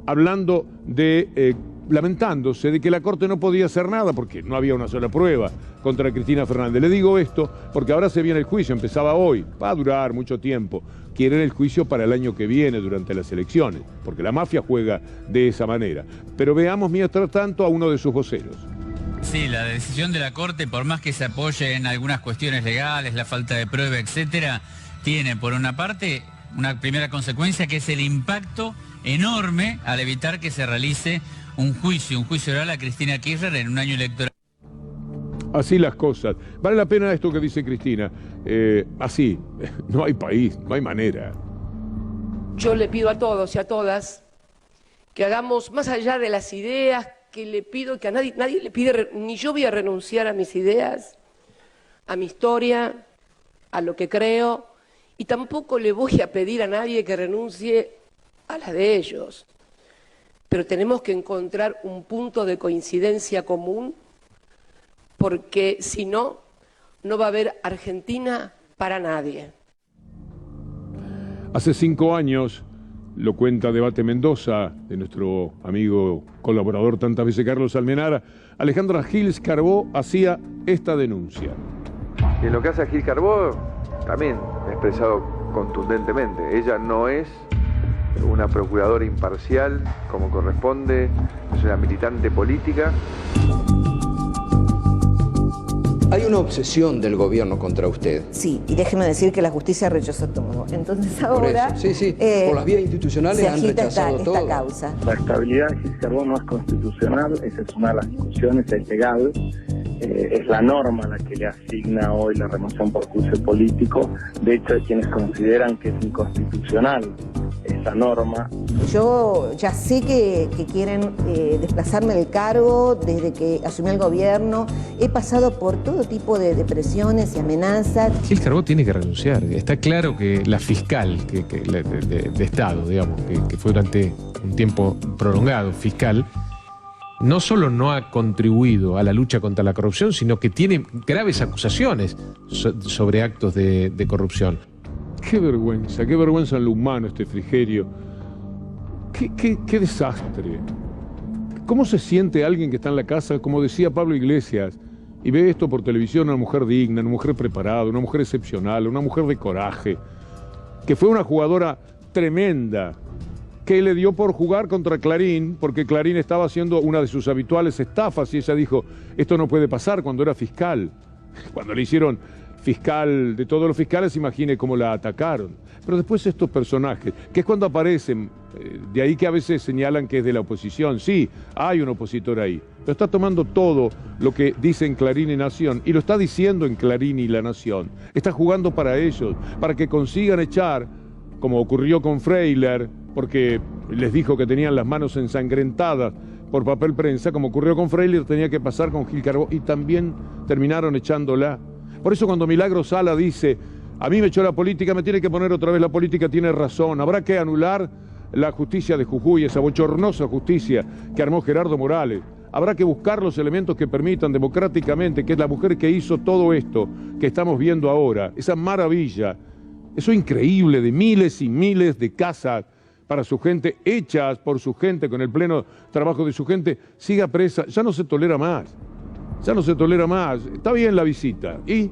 hablando de, lamentándose de que la Corte no podía hacer nada porque no había una sola prueba contra Cristina Fernández. Le digo esto porque ahora se viene el juicio, empezaba hoy, va a durar mucho tiempo. Quieren el juicio para el año que viene, durante las elecciones, porque la mafia juega de esa manera. Pero veamos mientras tanto a uno de sus voceros. Sí, la decisión de la Corte, por más que se apoye en algunas cuestiones legales, la falta de prueba, etcétera, tiene por una parte una primera consecuencia que es el impacto enorme al evitar que se realice un juicio oral a Cristina Kirchner en un año electoral. Así las cosas. Vale la pena esto que dice Cristina. Así, no hay país, no hay manera. Yo le pido a todos y a todas que hagamos más allá de las ideas, que le pido, que a nadie le pide, ni yo voy a renunciar a mis ideas, a mi historia, a lo que creo, y tampoco le voy a pedir a nadie que renuncie a la de ellos. Pero tenemos que encontrar un punto de coincidencia común, porque si no, no va a haber Argentina para nadie. Hace 5 años, lo cuenta Debate Mendoza, de nuestro amigo colaborador tantas veces Carlos Almenara, Alejandra Gil Carbó hacía esta denuncia. Y en lo que hace a Gil Carbó, también he expresado contundentemente, ella no es una procuradora imparcial como corresponde, es una militante política. Hay una obsesión del gobierno contra usted. Sí, y déjeme decir que la justicia rechazó todo. Entonces ahora... Sí, por las vías institucionales han rechazado todo. Esta causa. La estabilidad de Gil Carbó no es constitucional, esa es una de las discusiones, es legal. Es la norma la que le asigna hoy la remoción por juicio político. De hecho, hay quienes consideran que es inconstitucional esa norma. Yo ya sé que quieren desplazarme del cargo desde que asumí el gobierno. He pasado por todo tipo de presiones y amenazas. Gil Carbó tiene que renunciar. Está claro que la fiscal de Estado, digamos, que fue durante un tiempo prolongado fiscal, no solo no ha contribuido a la lucha contra la corrupción, sino que tiene graves acusaciones sobre actos de corrupción. Qué vergüenza en lo humano este Frigerio. Qué desastre. ¿Cómo se siente alguien que está en la casa, como decía Pablo Iglesias, y ve esto por televisión, una mujer digna, una mujer preparada, una mujer excepcional, una mujer de coraje, que fue una jugadora tremenda, que le dio por jugar contra Clarín, porque Clarín estaba haciendo una de sus habituales estafas, y ella dijo, esto no puede pasar, cuando era fiscal. Cuando le hicieron fiscal de todos los fiscales, imagine cómo la atacaron. Pero después estos personajes, que es cuando aparecen, de ahí que a veces señalan que es de la oposición. Sí, hay un opositor ahí, pero está tomando todo lo que dice en Clarín y Nación, y lo está diciendo en Clarín y La Nación. Está jugando para ellos, para que consigan echar, como ocurrió con Freiler, porque les dijo que tenían las manos ensangrentadas por papel prensa, como ocurrió con Freiler, tenía que pasar con Gil Carbó, y también terminaron echándola. Por eso cuando Milagro Sala dice, a mí me echó la política, me tiene que poner otra vez la política, tiene razón, habrá que anular la justicia de Jujuy, esa bochornosa justicia que armó Gerardo Morales. Habrá que buscar los elementos que permitan democráticamente, que es la mujer que hizo todo esto que estamos viendo ahora, esa maravilla, eso increíble de miles y miles de casas para su gente, hechas por su gente, con el pleno trabajo de su gente, siga presa. Ya no se tolera más. Ya no se tolera más. Está bien la visita. Y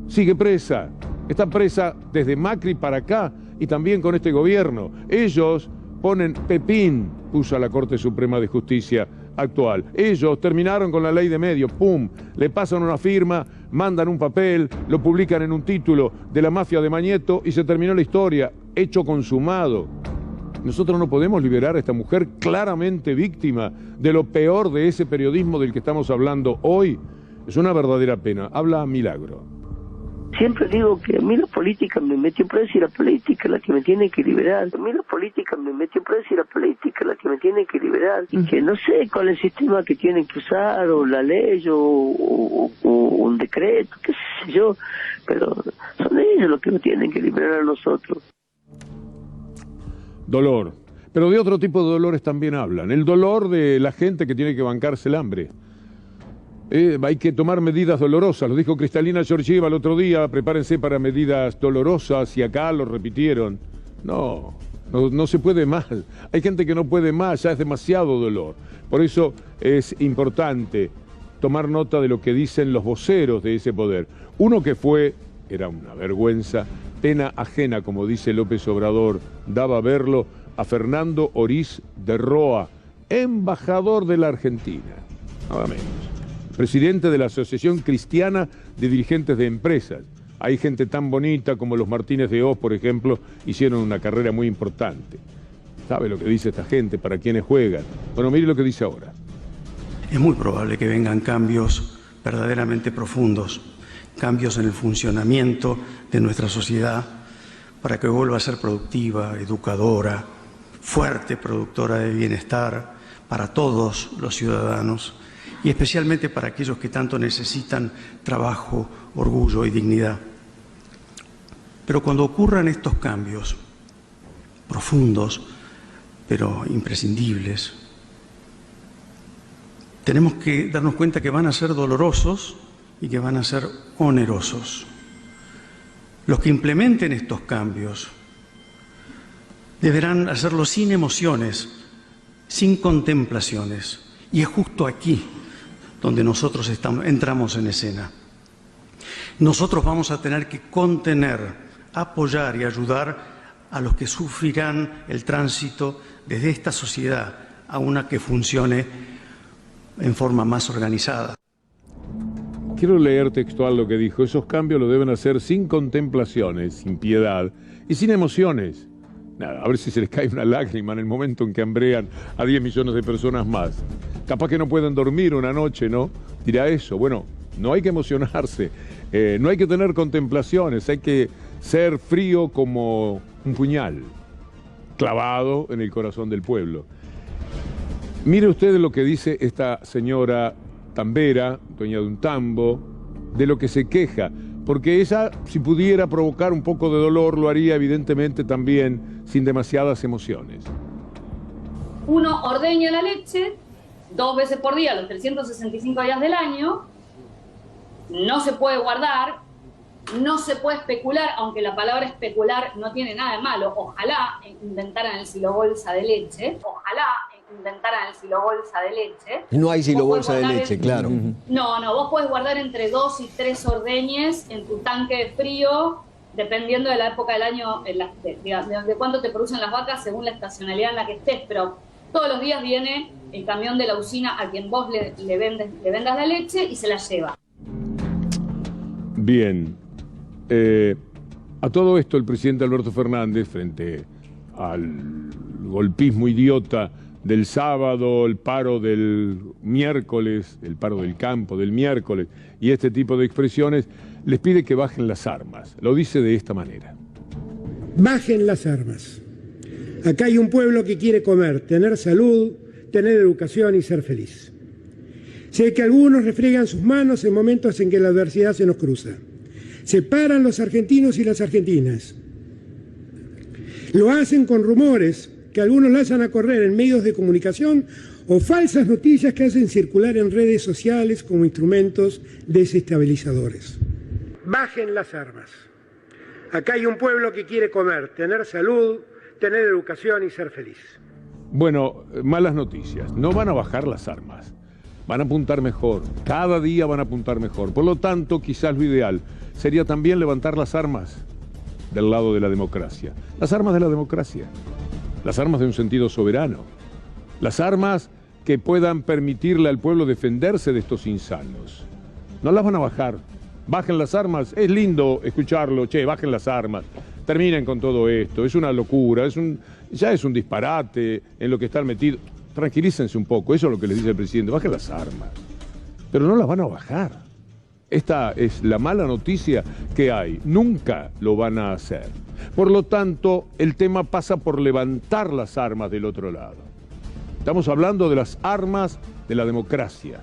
sigue presa. Está presa desde Macri para acá y también con este gobierno. Ellos ponen Pepín, puso a la Corte Suprema de Justicia actual. Ellos terminaron con la ley de medios. ¡Pum! Le pasan una firma, mandan un papel, lo publican en un título de la mafia de Mañeto y se terminó la historia. Hecho consumado. Nosotros no podemos liberar a esta mujer claramente víctima de lo peor de ese periodismo del que estamos hablando hoy. Es una verdadera pena. Habla Milagro. Siempre digo que a mí la política me metió presa y la política es la que me tiene que liberar. A mí la política me metió presa y la política es la que me tiene que liberar. Y que no sé cuál es el sistema que tienen que usar, o la ley, o un decreto, qué sé yo. Pero son ellos los que nos tienen que liberar a nosotros. Dolor. Pero de otro tipo de dolores también hablan. El dolor de la gente que tiene que bancarse el hambre. Hay que tomar medidas dolorosas. Lo dijo Cristalina Georgieva el otro día. Prepárense para medidas dolorosas. Y acá lo repitieron. No se puede más. Hay gente que no puede más. Ya es demasiado dolor. Por eso es importante tomar nota de lo que dicen los voceros de ese poder. Uno que era una vergüenza, pena ajena, como dice López Obrador, daba verlo, a Fernando Ortiz de Roa, embajador de la Argentina, nada menos, presidente de la Asociación Cristiana de Dirigentes de Empresas. Hay gente tan bonita como los Martínez de Oz, por ejemplo, hicieron una carrera muy importante. ¿Sabe lo que dice esta gente? ¿Para quiénes juegan? Bueno, mire lo que dice ahora. Es muy probable que vengan cambios verdaderamente profundos, cambios en el funcionamiento de nuestra sociedad para que vuelva a ser productiva, educadora, fuerte, productora de bienestar para todos los ciudadanos y especialmente para aquellos que tanto necesitan trabajo, orgullo y dignidad. Pero cuando ocurran estos cambios profundos, pero imprescindibles, tenemos que darnos cuenta que van a ser dolorosos y que van a ser onerosos. Los que implementen estos cambios deberán hacerlo sin emociones, sin contemplaciones. Y es justo aquí donde nosotros entramos en escena. Nosotros vamos a tener que contener, apoyar y ayudar a los que sufrirán el tránsito desde esta sociedad a una que funcione en forma más organizada. Quiero leer textual lo que dijo. Esos cambios lo deben hacer sin contemplaciones, sin piedad y sin emociones. Nada, a ver si se les cae una lágrima en el momento en que hambrean a 10 millones de personas más. Capaz que no pueden dormir una noche, ¿no? Dirá eso. Bueno, no hay que emocionarse, no hay que tener contemplaciones, hay que ser frío como un puñal clavado en el corazón del pueblo. Mire usted lo que dice esta señora tambera, dueña de un tambo, de lo que se queja, porque ella, si pudiera provocar un poco de dolor, lo haría evidentemente también sin demasiadas emociones. Uno ordeña la leche 2 veces por día, los 365 días del año, no se puede guardar, no se puede especular, aunque la palabra especular no tiene nada de malo. Ojalá inventaran el silobolsa de leche, ojalá inventaran el silobolsa de leche. No hay silobolsa de leche, claro. No, vos podés guardar entre 2 y 3 ordeñes en tu tanque de frío, dependiendo de la época del año, de cuándo te producen las vacas, según la estacionalidad en la que estés, pero todos los días viene el camión de la usina a quien vos le vendas la leche y se la lleva. Bien. A todo esto el presidente Alberto Fernández, frente al golpismo idiota del sábado, el paro del miércoles, el paro del campo del miércoles y este tipo de expresiones, les pide que bajen las armas. Lo dice de esta manera. Bajen las armas. Acá hay un pueblo que quiere comer, tener salud, tener educación y ser feliz. Sé que algunos refriegan sus manos en momentos en que la adversidad se nos cruza. Separan los argentinos y las argentinas. Lo hacen con rumores que algunos lanzan a correr en medios de comunicación o falsas noticias que hacen circular en redes sociales como instrumentos desestabilizadores. Bajen las armas. Acá hay un pueblo que quiere comer, tener salud, tener educación y ser feliz. Bueno, malas noticias. No van a bajar las armas. Van a apuntar mejor. Cada día van a apuntar mejor. Por lo tanto, quizás lo ideal sería también levantar las armas del lado de la democracia. Las armas de la democracia. Las armas de un sentido soberano. Las armas que puedan permitirle al pueblo defenderse de estos insanos. No las van a bajar. Bajen las armas. Es lindo escucharlo. Che, bajen las armas. Terminen con todo esto. Es una locura. Ya es un disparate en lo que están metidos. Tranquilícense un poco. Eso es lo que les dice el presidente. Bajen las armas. Pero no las van a bajar. Esta es la mala noticia que hay. Nunca lo van a hacer. Por lo tanto, el tema pasa por levantar las armas del otro lado. Estamos hablando de las armas de la democracia,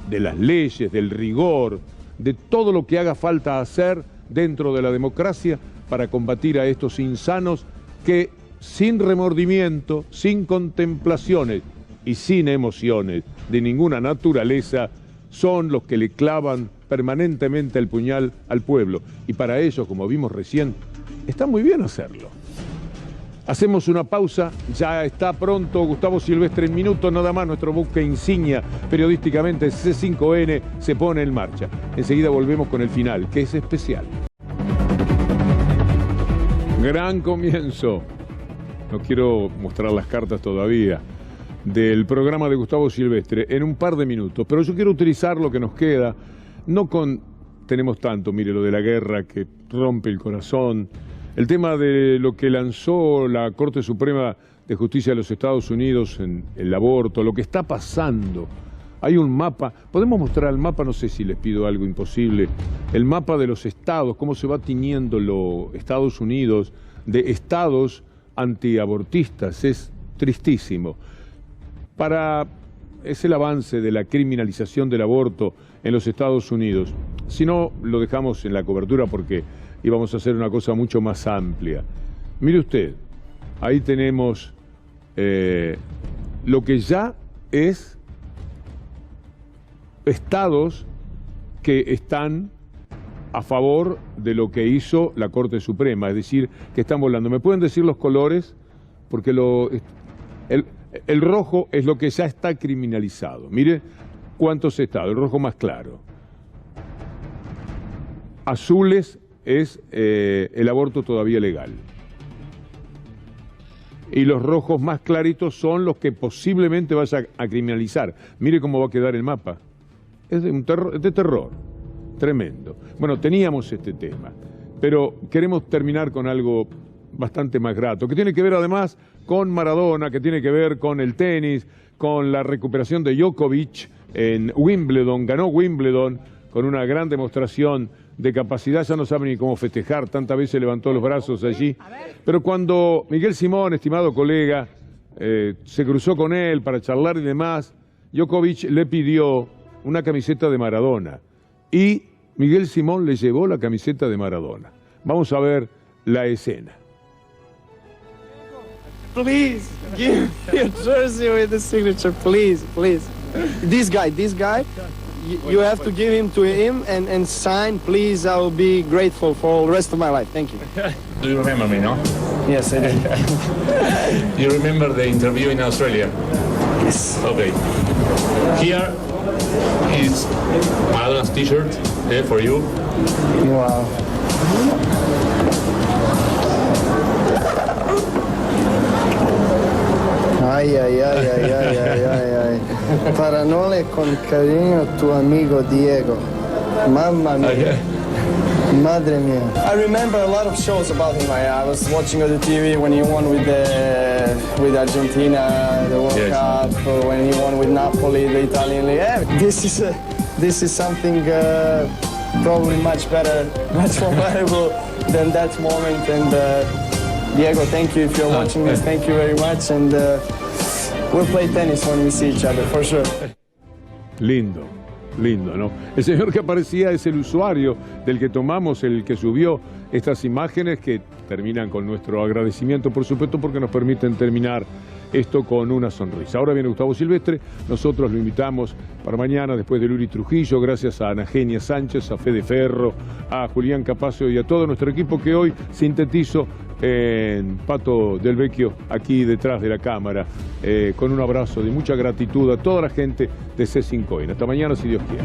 de las leyes, del rigor, de todo lo que haga falta hacer dentro de la democracia para combatir a estos insanos que sin remordimiento, sin contemplaciones y sin emociones de ninguna naturaleza son los que le clavan permanentemente el puñal al pueblo. Y para ello, como vimos recién, está muy bien hacerlo. Hacemos una pausa, ya está pronto Gustavo Silvestre en minutos, nada más nuestro buque insignia periodísticamente C5N se pone en marcha. Enseguida volvemos con el final, que es especial. Gran comienzo, no quiero mostrar las cartas todavía, del programa de Gustavo Silvestre en un par de minutos, pero yo quiero utilizar lo que nos queda, no con, tenemos tanto, mire, lo de la guerra que rompe el corazón, el tema de lo que lanzó la Corte Suprema de Justicia de los Estados Unidos en el aborto, lo que está pasando. Hay un mapa, podemos mostrar el mapa, no sé si les pido algo imposible, el mapa de los estados, cómo se va tiñendo los Estados Unidos de estados antiabortistas, es tristísimo. Es el avance de la criminalización del aborto en los Estados Unidos. Si no, lo dejamos en la cobertura porque íbamos a hacer una cosa mucho más amplia. Mire usted, ahí tenemos lo que ya es estados que están a favor de lo que hizo la Corte Suprema, es decir, que están volando. ¿Me pueden decir los colores? Porque el rojo es lo que ya está criminalizado. Mire cuántos estados, el rojo más claro. Azules es el aborto todavía legal. Y los rojos más claritos son los que posiblemente vaya a criminalizar. Mire cómo va a quedar el mapa. Es de terror, tremendo. Bueno, teníamos este tema, pero queremos terminar con algo bastante más grato, que tiene que ver además con Maradona, que tiene que ver con el tenis, con la recuperación de Djokovic en Wimbledon. Ganó Wimbledon con una gran demostración de capacidad, ya no sabe ni cómo festejar, tantas veces levantó los brazos allí. Pero cuando Miguel Simón, estimado colega, se cruzó con él para charlar y demás, Djokovic le pidió una camiseta de Maradona y Miguel Simón le llevó la camiseta de Maradona. Vamos a ver la escena. Please, give me your jersey with the signature, please, please. This guy, you have to give him to him and sign, please. I will be grateful for the rest of my life. Thank you. Do you remember me, no? Yes, I do. You remember the interview in Australia? Yes. Okay. Here is Maradona's t-shirt for you. Wow. Ay, ay, ay, ay, ay, ay, ay, ay. Paranole con cariño, tu amigo Diego. Mamma mia. Okay. Madre mia. I remember a lot of shows about him. I was watching on the TV when he won with Argentina, the World Cup, when he won with Napoli, the Italian League. Yeah, this is something probably much better, much more valuable than that moment. And Diego, thank you if you're watching this. Thank you very much, and we'll play tennis when we see each other, for sure. Lindo, lindo, ¿no? El señor que aparecía es el usuario del que tomamos, el que subió estas imágenes que terminan con nuestro agradecimiento, por supuesto, porque nos permiten terminar esto con una sonrisa. Ahora viene Gustavo Silvestre, nosotros lo invitamos para mañana después de Luli Trujillo, gracias a Ana Genia Sánchez, a Fede Ferro, a Julián Capacio y a todo nuestro equipo que hoy sintetizo en Pato del Vecchio, aquí detrás de la cámara, con un abrazo de mucha gratitud a toda la gente de C5N. Hasta mañana, si Dios quiere.